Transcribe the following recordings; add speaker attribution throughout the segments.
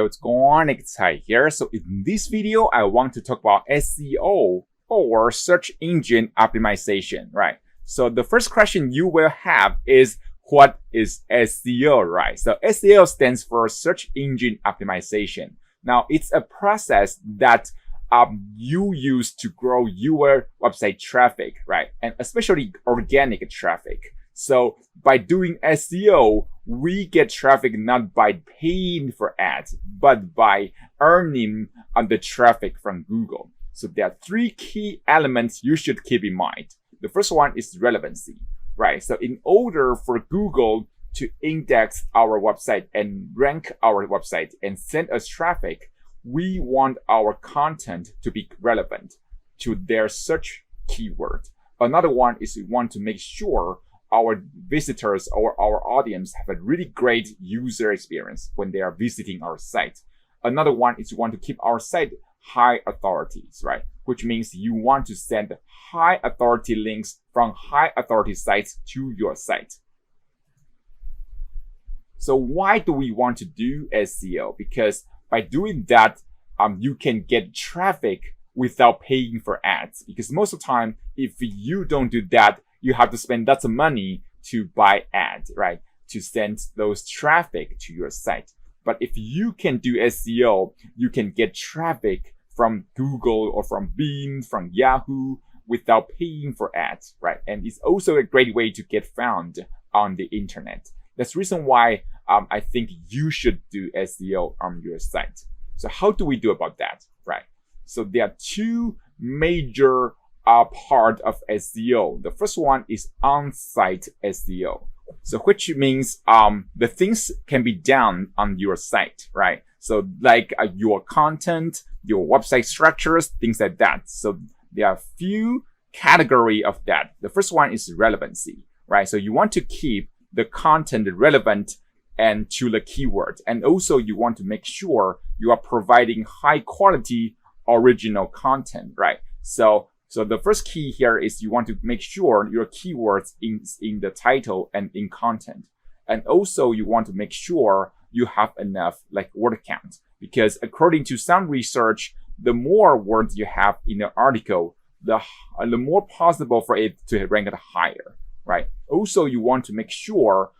Speaker 1: what's going on? It's Hai here. So in this video, I want to talk about SEO or search engine optimization, right? So the first question you will have is, what is SEO, right? So SEO stands for search engine optimization. Now it's a process that you use to grow your website traffic, right? And especially organic traffic. So by doing SEO, we get traffic not by paying for ads, but by earning the traffic from Google. So there are three key elements you should keep in mind. The first one is relevancy, right? So in order for Google to index our website and rank our website and send us traffic, we want our content to be relevant to their search keyword. Another one is we want to make sure our visitors or our audience have a really great user experience when they are visiting our site. Another one is we want to keep our site high authorities, right? Which means you want to send high authority links from high authority sites to your site. So why do we want to do SEO? Because by doing that, you can get traffic without paying for ads. Because most of the time, if you don't do that, you have to spend lots of money to buy ads, right? To send those traffic to your site. But if you can do SEO, you can get traffic from Google or from Bing, from Yahoo without paying for ads, right? And it's also a great way to get found on the internet. That's the reason why I think you should do SEO on your site. So how do we do about that, right? So there are two major part of SEO. The first one is on-site SEO. So which means the things can be done on your site, right? So like your content, your website structures, things like that. So there are a few category of that. The first one is relevancy, right? So you want to keep the content relevant and to the keyword. And also you want to make sure you are providing high quality original content, right? So the first key here is you want to make sure your keywords in the title and in content. And also you want to make sure you have enough word count, because according to some research, the more words you have in an article, the more possible for it to rank it higher, right? Also, you want to make sure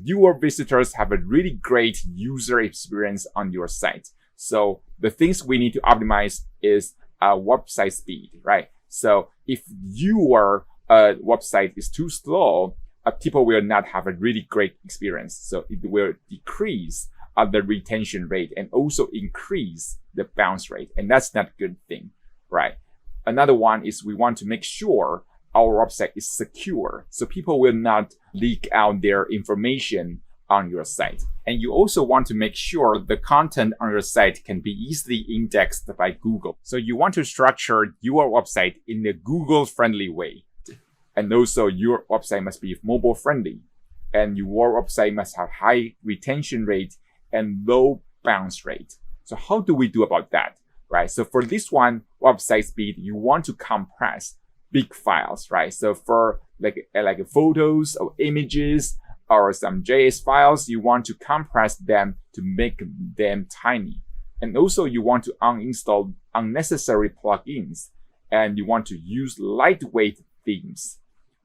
Speaker 1: your visitors have a really great user experience on your site. So the things we need to optimize is website speed, right? So if your website is too slow, people will not have a really great experience. So it will decrease the retention rate and also increase the bounce rate. And that's not a good thing, right? Another one is we want to make sure our website is secure, so people will not leak out their information on your site. And you also want to make sure the content on your site can be easily indexed by Google. So you want to structure your website in a Google-friendly way. And also your website must be mobile-friendly. And your website must have high retention rate and low bounce rate. So how do we do about that, right? So for this one, website speed, you want to compress big files, right? So for like photos or images or some JS files, you want to compress them to make them tiny. And also you want to uninstall unnecessary plugins, and you want to use lightweight themes.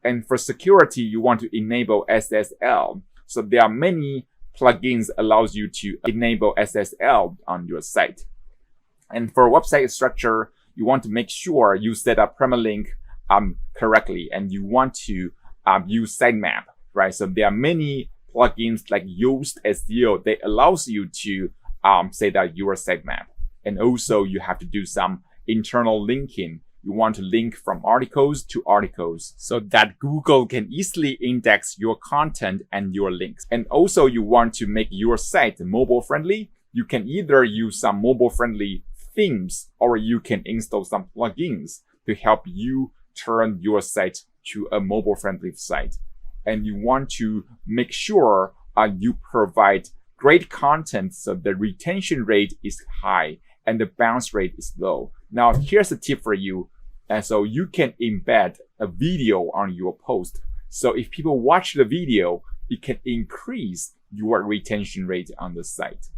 Speaker 1: And for security, you want to enable SSL. So there are many plugins allows you to enable SSL on your site. And for website structure, you want to make sure you set up permalink correctly, and you want to use sitemap, right? So there are many plugins like Yoast SEO that allows you to say that you are sitemap. And also you have to do some internal linking. You want to link from articles to articles so that Google can easily index your content and your links. And also you want to make your site mobile friendly. You can either use some mobile friendly themes, or you can install some plugins to help you turn your site to a mobile-friendly site. And you want to make sure you provide great content so the retention rate is high and the bounce rate is low. Now, here's a tip for you. And so you can embed a video on your post. So if people watch the video, it can increase your retention rate on the site.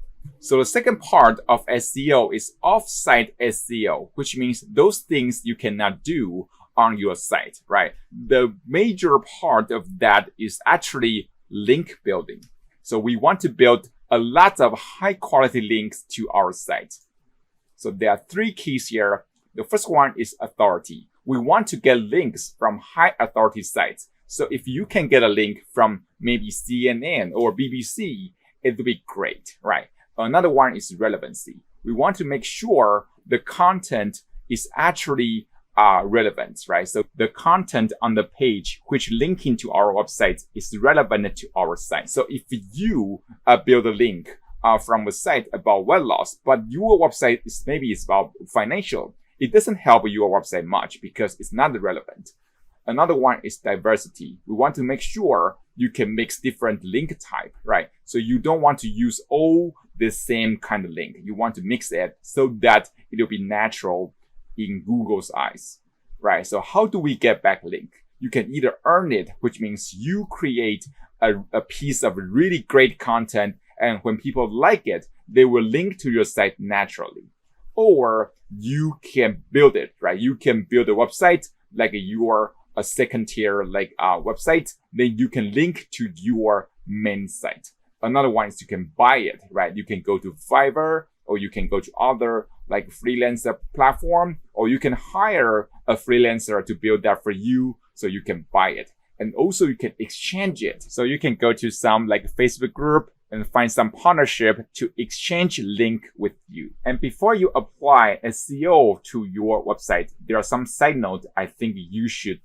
Speaker 1: So the second part of SEO is OffSite SEO, which means those things you cannot do on your site, right? The major part of that is actually link building. So we want to build a lot of high quality links to our site. So there are three keys here. The first one is authority. We want to get links from high authority sites. So if you can get a link from maybe CNN or BBC, it would be great, right? Another one is relevancy. We want to make sure the content is actually relevant, right? So the content on the page which linking to our website is relevant to our site. So if you build a link from a site about weight loss, but your website is maybe it's about financial, it doesn't help your website much because it's not relevant. Another one is diversity. We want to make sure you can mix different link type, right? So you don't want to use all the same kind of link. You want to mix it so that it'll be natural in Google's eyes, right? So how do we get backlink? You can either earn it, which means you create a piece of really great content, and when people like it, they will link to your site naturally. Or you can build it, right? You can build a website like your a second tier website, then you can link to your main site. Another one is you can buy it, right? You can go to Fiverr, or you can go to other like freelancer platform, or you can hire a freelancer to build that for you so you can buy it. And also you can exchange it. So you can go to some like Facebook group and find some partnership to exchange link with you. And before you apply SEO to your website, there are some side notes I think you should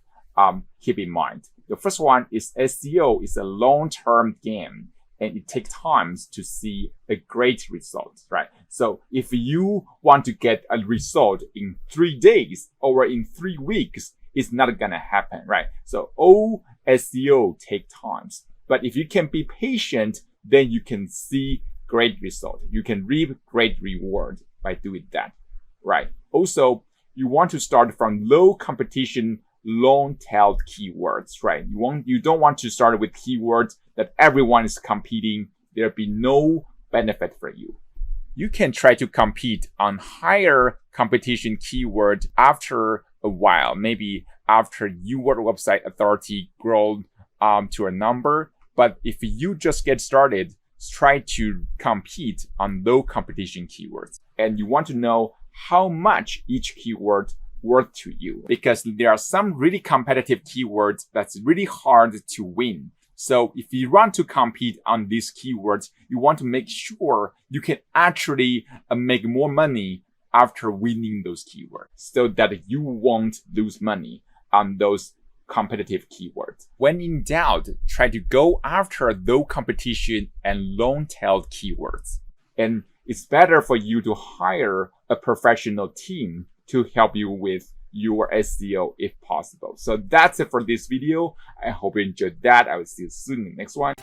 Speaker 1: keep in mind. The first one is SEO is a long-term game, and it takes time to see a great result, right? So if you want to get a result in 3 days or in 3 weeks, it's not gonna happen, right? So all SEO takes time. But if you can be patient, then you can see great result. You can reap great reward by doing that, right? Also, you want to start from low competition, long-tailed keywords, right? You don't want to start with keywords that everyone is competing. There'll be no benefit for you. You can try to compete on higher competition keyword after a while, maybe after your website authority grows to a number. But if you just get started, try to compete on low competition keywords. And you want to know how much each keyword worth to you, because there are some really competitive keywords that's really hard to win. So if you want to compete on these keywords, you want to make sure you can actually make more money after winning those keywords so that you won't lose money on those competitive keywords. When in doubt, try to go after low competition and long-tailed keywords. And it's better for you to hire a professional team to help you with your SEO if possible. So that's it for this video. I hope you enjoyed that. I will see you soon in the next one.